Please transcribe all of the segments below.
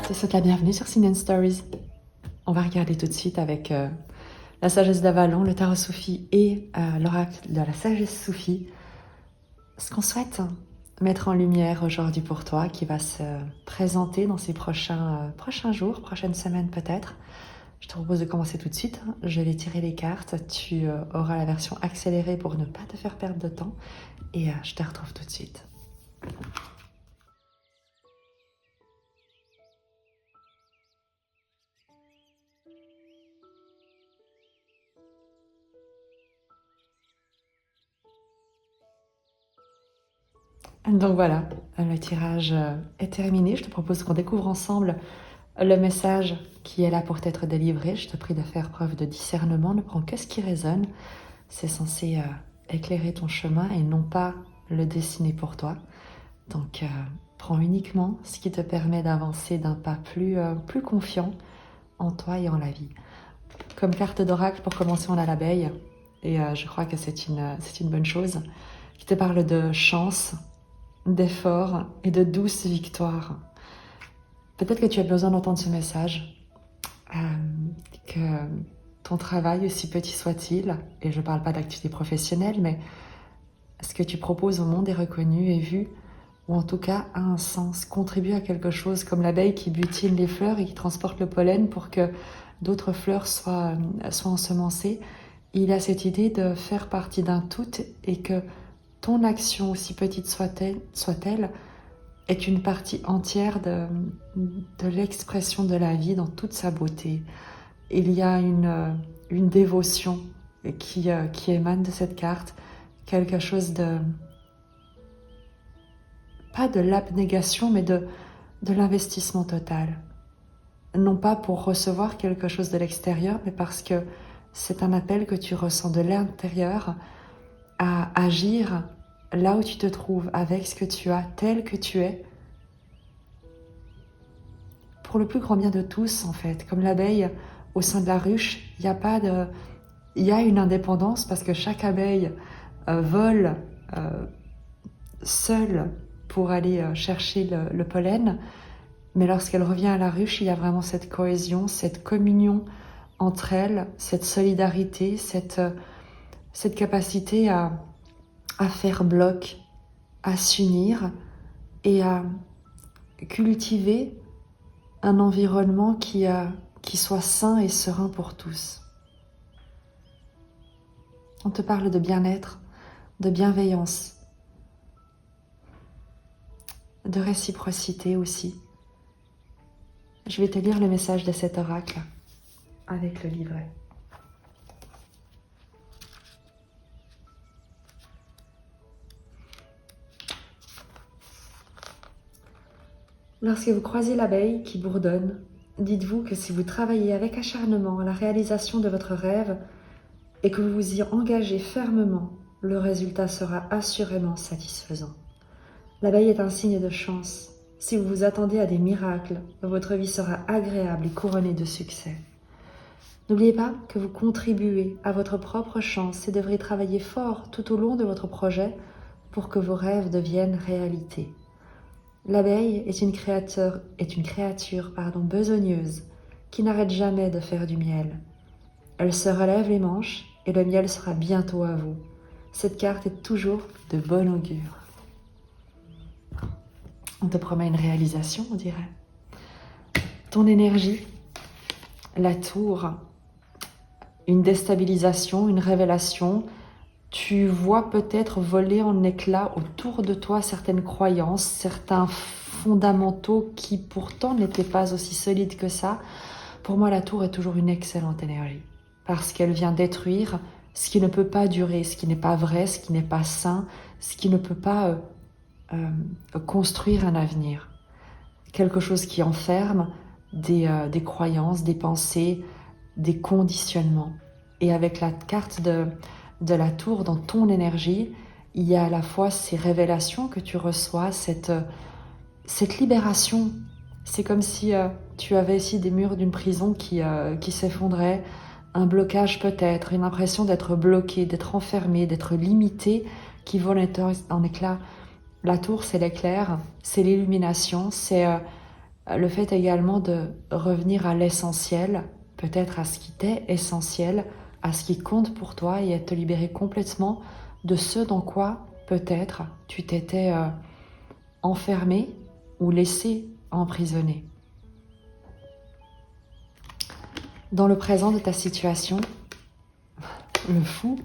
Je te souhaite la bienvenue sur Sin Stories. On va regarder tout de suite avec la sagesse d'Avalon, le tarot Soufi et l'oracle de la sagesse Soufi. Ce qu'on souhaite mettre en lumière aujourd'hui pour toi, qui va se présenter dans ces prochains jours, prochaines semaines peut-être. Je te propose de commencer tout de suite. Je vais tirer les cartes. Tu auras la version accélérée pour ne pas te faire perdre de temps. Et je te retrouve tout de suite. Donc voilà, le tirage est terminé. Je te propose qu'on découvre ensemble le message qui est là pour t'être délivré. Je te prie de faire preuve de discernement. Ne prends que ce qui résonne. C'est censé éclairer ton chemin et non pas le dessiner pour toi. Donc prends uniquement ce qui te permet d'avancer d'un pas plus confiant en toi et en la vie. Comme carte d'oracle, pour commencer, on a l'abeille. Et je crois que c'est une bonne chose. Qui te parle de chance, d'effort et de douce victoire. Peut-être que tu as besoin d'entendre ce message, que ton travail, aussi petit soit-il, et je ne parle pas d'activité professionnelle, mais ce que tu proposes au monde est reconnu et vu, ou en tout cas a un sens, contribue à quelque chose, comme l'abeille qui butine les fleurs et qui transporte le pollen pour que d'autres fleurs soient ensemencées. Il a cette idée de faire partie d'un tout et que ton action, aussi petite soit-elle, est une partie entière de l'expression de la vie dans toute sa beauté. Il y a une dévotion qui émane de cette carte, quelque chose de, pas de l'abnégation, mais de l'investissement total. Non pas pour recevoir quelque chose de l'extérieur, mais parce que c'est un appel que tu ressens de l'intérieur à agir là où tu te trouves, avec ce que tu as, tel que tu es, pour le plus grand bien de tous, en fait. Comme l'abeille au sein de la ruche, il y a une indépendance parce que chaque abeille vole seule pour aller chercher le pollen, mais lorsqu'elle revient à la ruche, il y a vraiment cette cohésion, cette communion entre elles, cette solidarité, cette capacité à faire bloc, à s'unir et à cultiver un environnement qui soit sain et serein pour tous. On te parle de bien-être, de bienveillance, de réciprocité aussi. Je vais te lire le message de cet oracle avec le livret. Lorsque vous croisez l'abeille qui bourdonne, dites-vous que si vous travaillez avec acharnement à la réalisation de votre rêve et que vous vous y engagez fermement, le résultat sera assurément satisfaisant. L'abeille est un signe de chance. Si vous vous attendez à des miracles, votre vie sera agréable et couronnée de succès. N'oubliez pas que vous contribuez à votre propre chance et devrez travailler fort tout au long de votre projet pour que vos rêves deviennent réalité. L'abeille est une créature besogneuse qui n'arrête jamais de faire du miel. Elle se relève les manches et le miel sera bientôt à vous. Cette carte est toujours de bon augure. On te promet une réalisation, on dirait. Ton énergie, la tour, une déstabilisation, une révélation. Tu vois peut-être voler en éclats autour de toi certaines croyances, certains fondamentaux qui pourtant n'étaient pas aussi solides que ça. Pour moi, la tour est toujours une excellente énergie parce qu'elle vient détruire ce qui ne peut pas durer, ce qui n'est pas vrai, ce qui n'est pas sain, ce qui ne peut pas construire un avenir. Quelque chose qui enferme des croyances, des pensées, des conditionnements. Et avec la carte de la tour dans ton énergie, il y a à la fois ces révélations que tu reçois, cette libération. C'est comme si tu avais ici des murs d'une prison qui s'effondraient, un blocage peut-être, une impression d'être bloqué, d'être enfermé, d'être limité, qui vole en éclats. La tour, c'est l'éclair, c'est l'illumination, c'est Le fait également de revenir à l'essentiel, peut-être à ce qui t'est essentiel, à ce qui compte pour toi et à te libérer complètement de ce dans quoi peut-être tu t'étais enfermé ou laissé emprisonner. Dans le présent de ta situation, le fou,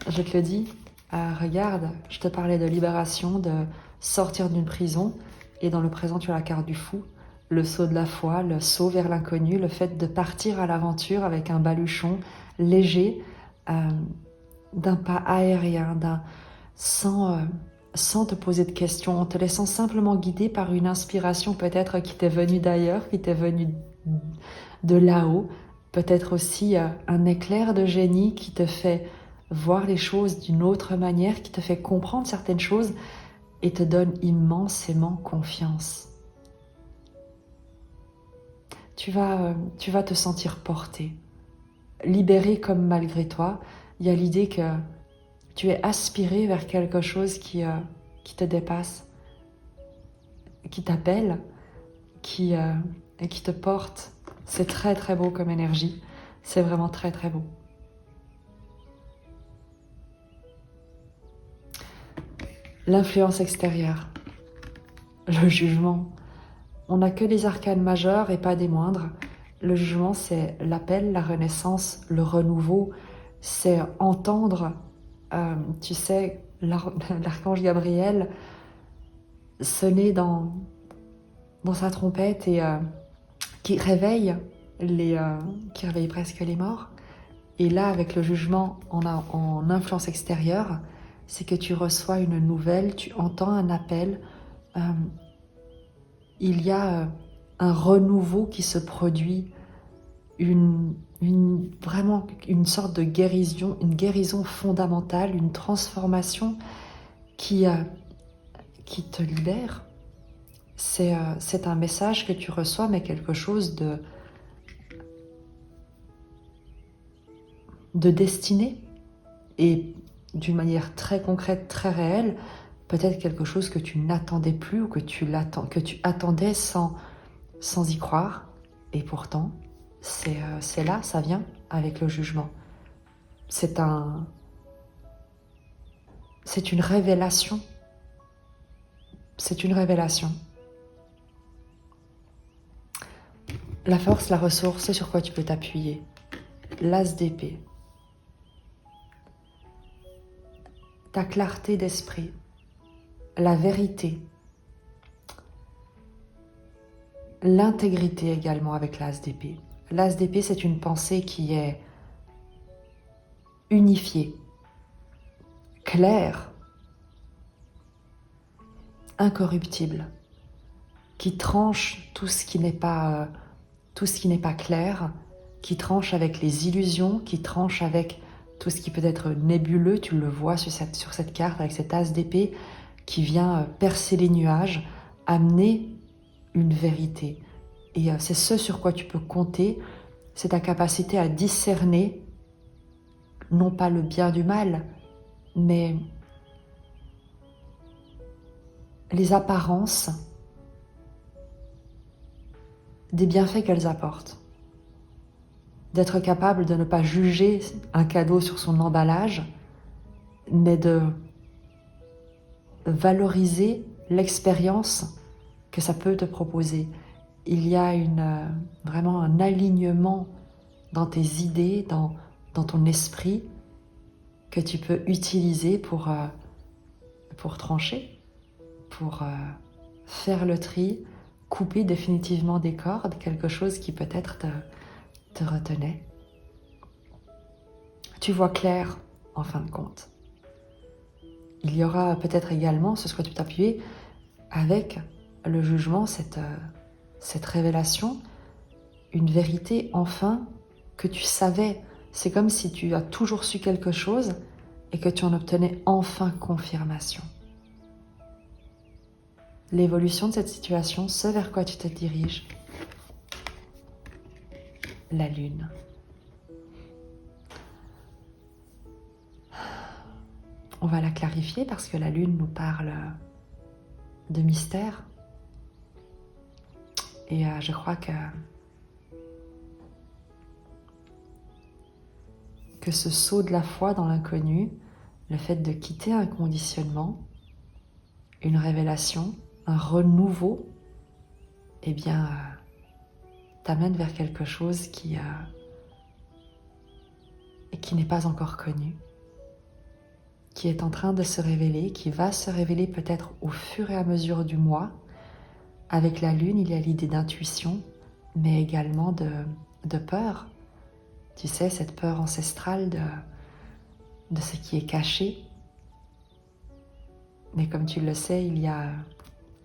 je te le dis, regarde, je te parlais de libération, de sortir d'une prison, et dans le présent tu as la carte du fou, le saut de la foi, le saut vers l'inconnu, le fait de partir à l'aventure avec un baluchon léger, d'un pas aérien, sans te poser de questions, en te laissant simplement guider par une inspiration peut-être qui t'est venue d'ailleurs, qui t'est venue de là-haut, peut-être aussi un éclair de génie qui te fait voir les choses d'une autre manière, qui te fait comprendre certaines choses et te donne immensément confiance. Tu vas te sentir porté, libéré comme malgré toi. Il y a l'idée que tu es aspiré vers quelque chose qui te dépasse, qui t'appelle, et qui te porte. C'est très très beau comme énergie. C'est vraiment très très beau. L'influence extérieure, le jugement. On n'a que des arcanes majeurs et pas des moindres. Le jugement, c'est l'appel, la renaissance, le renouveau. C'est entendre, tu sais, l'archange Gabriel sonner dans sa trompette et qui réveille qui réveille presque les morts. Et là, avec le jugement en influence extérieure, c'est que tu reçois une nouvelle, tu entends un appel. Il y a un renouveau qui se produit, vraiment une sorte de guérison, une guérison fondamentale, une transformation qui te libère. C'est un message que tu reçois, mais quelque chose de destiné et d'une manière très concrète, très réelle, peut-être quelque chose que tu n'attendais plus ou que tu attendais sans y croire. Et pourtant, c'est là, ça vient avec le jugement. C'est une révélation. C'est une révélation. La force, la ressource, c'est sur quoi tu peux t'appuyer. L'as d'épée. Ta clarté d'esprit. La vérité. L'intégrité également avec l'as d'épée. L'as d'épée, c'est une pensée qui est unifiée, claire, incorruptible, qui tranche tout ce qui n'est pas clair, qui tranche avec les illusions, qui tranche avec tout ce qui peut être nébuleux. Tu le vois sur cette carte avec cet as d'épée qui vient percer les nuages, amener une vérité. Et c'est ce sur quoi tu peux compter, c'est ta capacité à discerner, non pas le bien du mal, mais les apparences des bienfaits qu'elles apportent. D'être capable de ne pas juger un cadeau sur son emballage, mais de valoriser l'expérience que ça peut te proposer. Il y a vraiment un alignement dans tes idées, dans ton esprit, que tu peux utiliser pour trancher, pour faire le tri, couper définitivement des cordes, quelque chose qui peut-être te retenait. Tu vois clair, en fin de compte. Il y aura peut-être également, ce sur quoi tu peux t'appuyer, avec le jugement, cette révélation, une vérité enfin que tu savais. C'est comme si tu as toujours su quelque chose et que tu en obtenais enfin confirmation. L'évolution de cette situation, ce vers quoi tu te diriges, la lune. On va la clarifier parce que la lune nous parle de mystère, Et je crois que ce saut de la foi dans l'inconnu, le fait de quitter un conditionnement, une révélation, un renouveau, eh bien, t'amène vers quelque chose qui n'est pas encore connu, qui est en train de se révéler, qui va se révéler peut-être au fur et à mesure du mois. Avec la lune, il y a l'idée d'intuition, mais également de peur. Tu sais, cette peur ancestrale de ce qui est caché. Mais comme tu le sais, il y a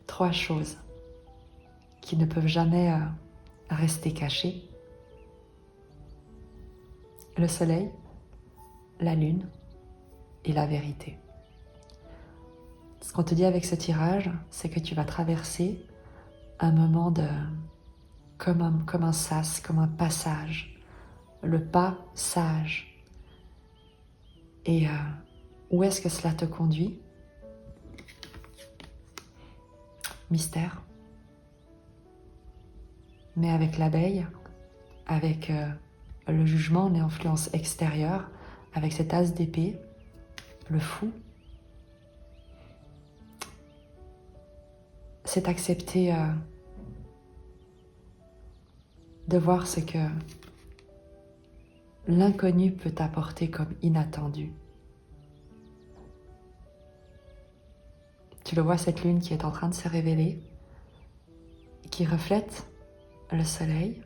3 choses qui ne peuvent jamais rester cachées. Le soleil, la lune et la vérité. Ce qu'on te dit avec ce tirage, c'est que tu vas traverser un moment comme un sas, comme un passage, le pas sage. Et où est-ce que cela te conduit? Mystère. Mais avec l'abeille, avec le jugement, l'influence extérieure, avec cet as d'épée, le fou, c'est accepter de voir ce que l'inconnu peut t'apporter comme inattendu. Tu le vois, cette lune qui est en train de se révéler, qui reflète le soleil.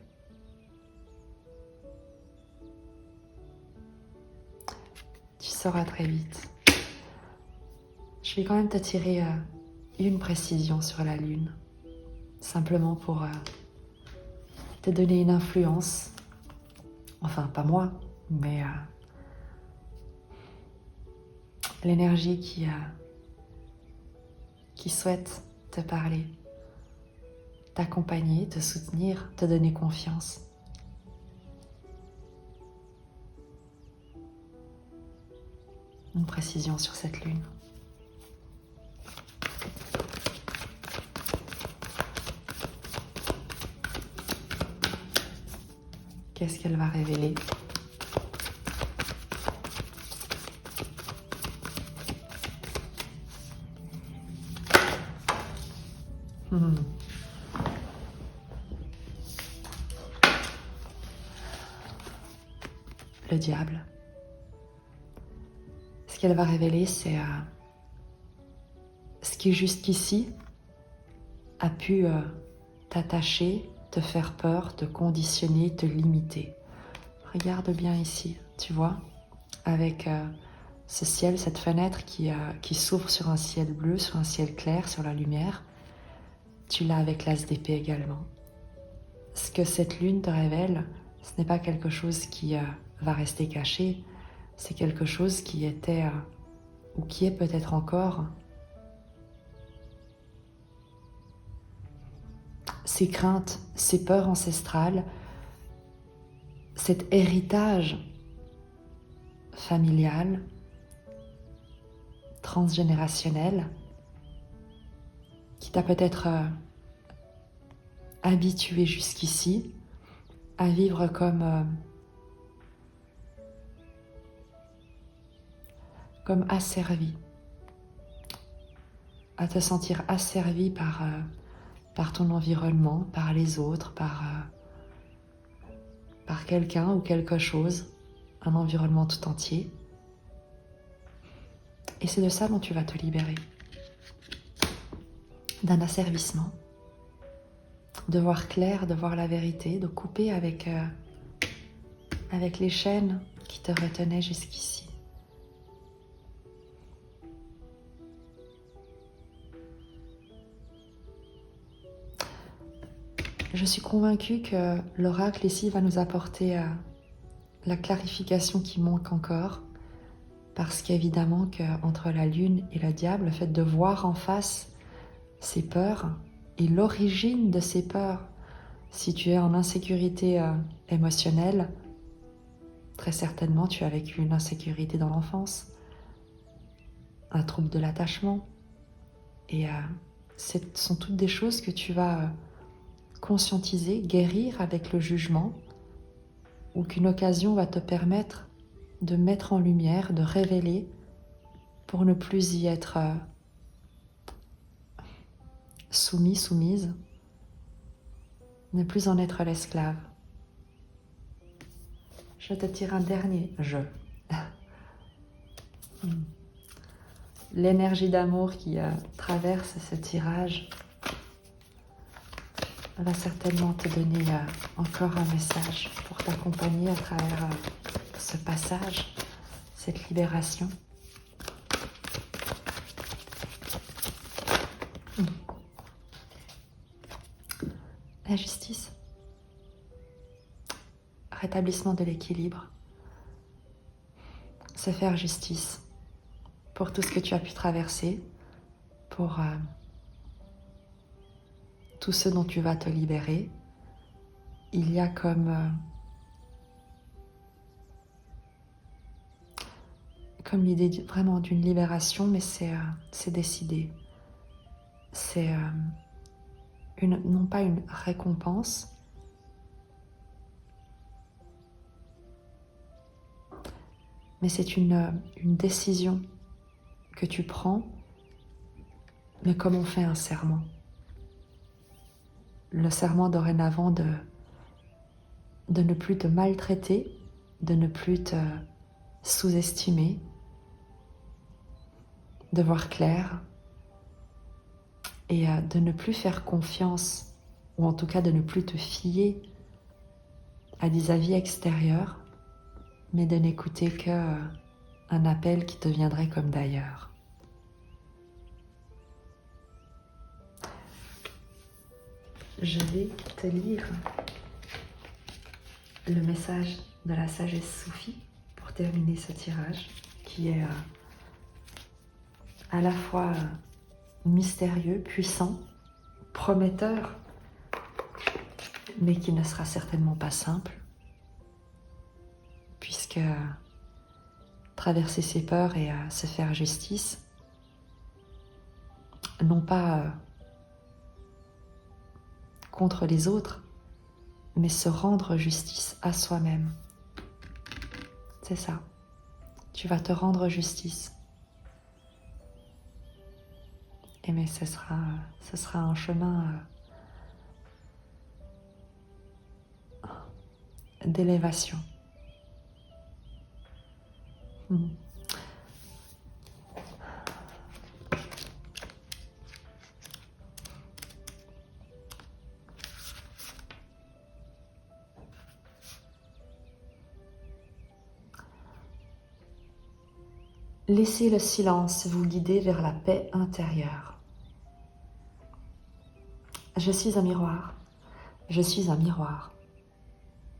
Tu sauras très vite. Je vais quand même te tirer une précision sur la lune, simplement pour te donner une influence. Enfin, pas moi, mais l'énergie qui souhaite te parler, t'accompagner, te soutenir, te donner confiance. Une précision sur cette lune. Qu'est-ce qu'elle va révéler? Le diable. Ce qu'elle va révéler, c'est ce qui jusqu'ici a pu t'attacher, te faire peur, te conditionner, te limiter. Regarde bien ici, tu vois, avec ce ciel, cette fenêtre qui s'ouvre sur un ciel bleu, sur un ciel clair, sur la lumière. Tu l'as avec l'as d'épée également. Ce que cette lune te révèle, ce n'est pas quelque chose qui va rester caché, c'est quelque chose qui était ou qui est peut-être encore ces craintes, ces peurs ancestrales, cet héritage familial, transgénérationnel, qui t'a peut-être habitué jusqu'ici à vivre comme asservi, à te sentir asservi par ton environnement, par les autres, par quelqu'un ou quelque chose, un environnement tout entier. Et c'est de ça dont tu vas te libérer. D'un asservissement, de voir clair, de voir la vérité, de couper avec les chaînes qui te retenaient jusqu'ici. Je suis convaincue que l'oracle ici va nous apporter la clarification qui manque encore, parce qu'évidemment qu'entre la lune et le diable, le fait de voir en face ces peurs et l'origine de ces peurs, si tu es en insécurité émotionnelle, très certainement tu as vécu une insécurité dans l'enfance, un trouble de l'attachement, et ce sont toutes des choses que tu vas conscientiser, guérir avec le jugement, ou qu'une occasion va te permettre de mettre en lumière, de révéler, pour ne plus y être soumis, soumise, ne plus en être l'esclave. Je te tire un dernier jeu. L'énergie d'amour qui traverse ce tirage va certainement te donner encore un message pour t'accompagner à travers ce passage, cette libération. La justice, rétablissement de l'équilibre, se faire justice pour tout ce que tu as pu traverser, pour tout ce dont tu vas te libérer. Il y a comme l'idée vraiment d'une libération, mais c'est décidé. C'est non pas une récompense, mais c'est une décision que tu prends, mais comme on fait un serment. Le serment dorénavant de ne plus te maltraiter, de ne plus te sous-estimer, de voir clair et de ne plus faire confiance, ou en tout cas de ne plus te fier à des avis extérieurs, mais de n'écouter qu'un appel qui te viendrait comme d'ailleurs. Je vais te lire le message de la sagesse soufie pour terminer ce tirage, qui est à la fois mystérieux, puissant, prometteur, mais qui ne sera certainement pas simple, puisque traverser ses peurs et se faire justice, non pas contre les autres, mais se rendre justice à soi-même. C'est ça. Tu vas te rendre justice. Et mais ce sera un chemin d'élévation. Laissez le silence vous guider vers la paix intérieure. Je suis un miroir. Je suis un miroir.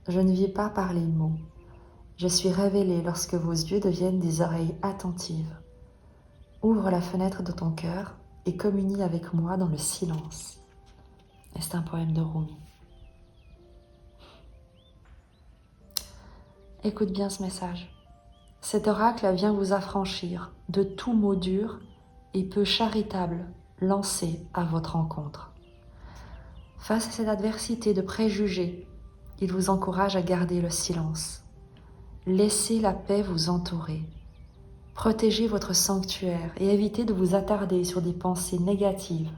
Je ne vis pas par les mots. Je suis révélée lorsque vos yeux deviennent des oreilles attentives. Ouvre la fenêtre de ton cœur et communie avec moi dans le silence. Et c'est un poème de Rumi. Écoute bien ce message. Cet oracle vient vous affranchir de tout mot dur et peu charitable lancé à votre encontre. Face à cette adversité de préjugés, il vous encourage à garder le silence. Laissez la paix vous entourer. Protégez votre sanctuaire et évitez de vous attarder sur des pensées négatives.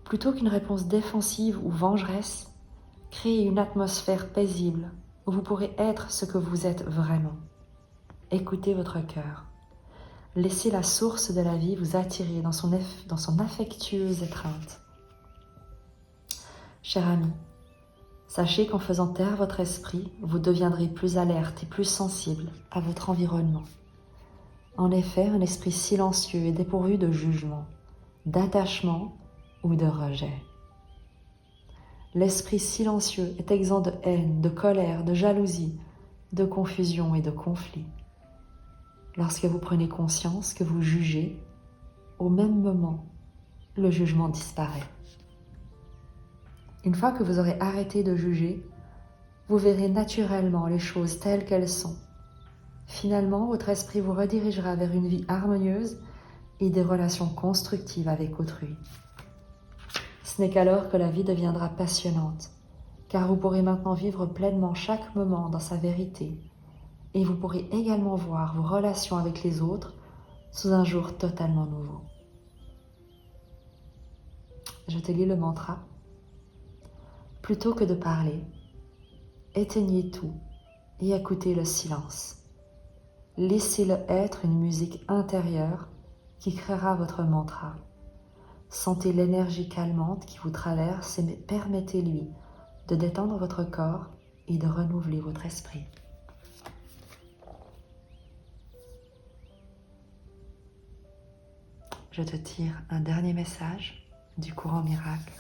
Plutôt qu'une réponse défensive ou vengeresse, créez une atmosphère paisible où vous pourrez être ce que vous êtes vraiment. Écoutez votre cœur. Laissez la source de la vie vous attirer dans son affectueuse étreinte. Cher ami, sachez qu'en faisant taire votre esprit, vous deviendrez plus alerte et plus sensible à votre environnement. En effet, un esprit silencieux est dépourvu de jugement, d'attachement ou de rejet. L'esprit silencieux est exempt de haine, de colère, de jalousie, de confusion et de conflit. Lorsque vous prenez conscience que vous jugez, au même moment, le jugement disparaît. Une fois que vous aurez arrêté de juger, vous verrez naturellement les choses telles qu'elles sont. Finalement, votre esprit vous redirigera vers une vie harmonieuse et des relations constructives avec autrui. Ce n'est qu'alors que la vie deviendra passionnante, car vous pourrez maintenant vivre pleinement chaque moment dans sa vérité, et vous pourrez également voir vos relations avec les autres sous un jour totalement nouveau. Je te lis le mantra. Plutôt que de parler, éteignez tout et écoutez le silence. Laissez-le être une musique intérieure qui créera votre mantra. Sentez l'énergie calmante qui vous traverse et permettez-lui de détendre votre corps et de renouveler votre esprit. Je te tire un dernier message du courant miracle.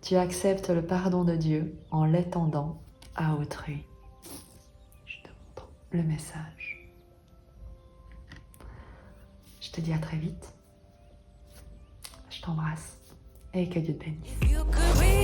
Tu acceptes le pardon de Dieu en l'étendant à autrui. Je te montre le message. Je te dis à très vite. Je t'embrasse et que Dieu te bénisse.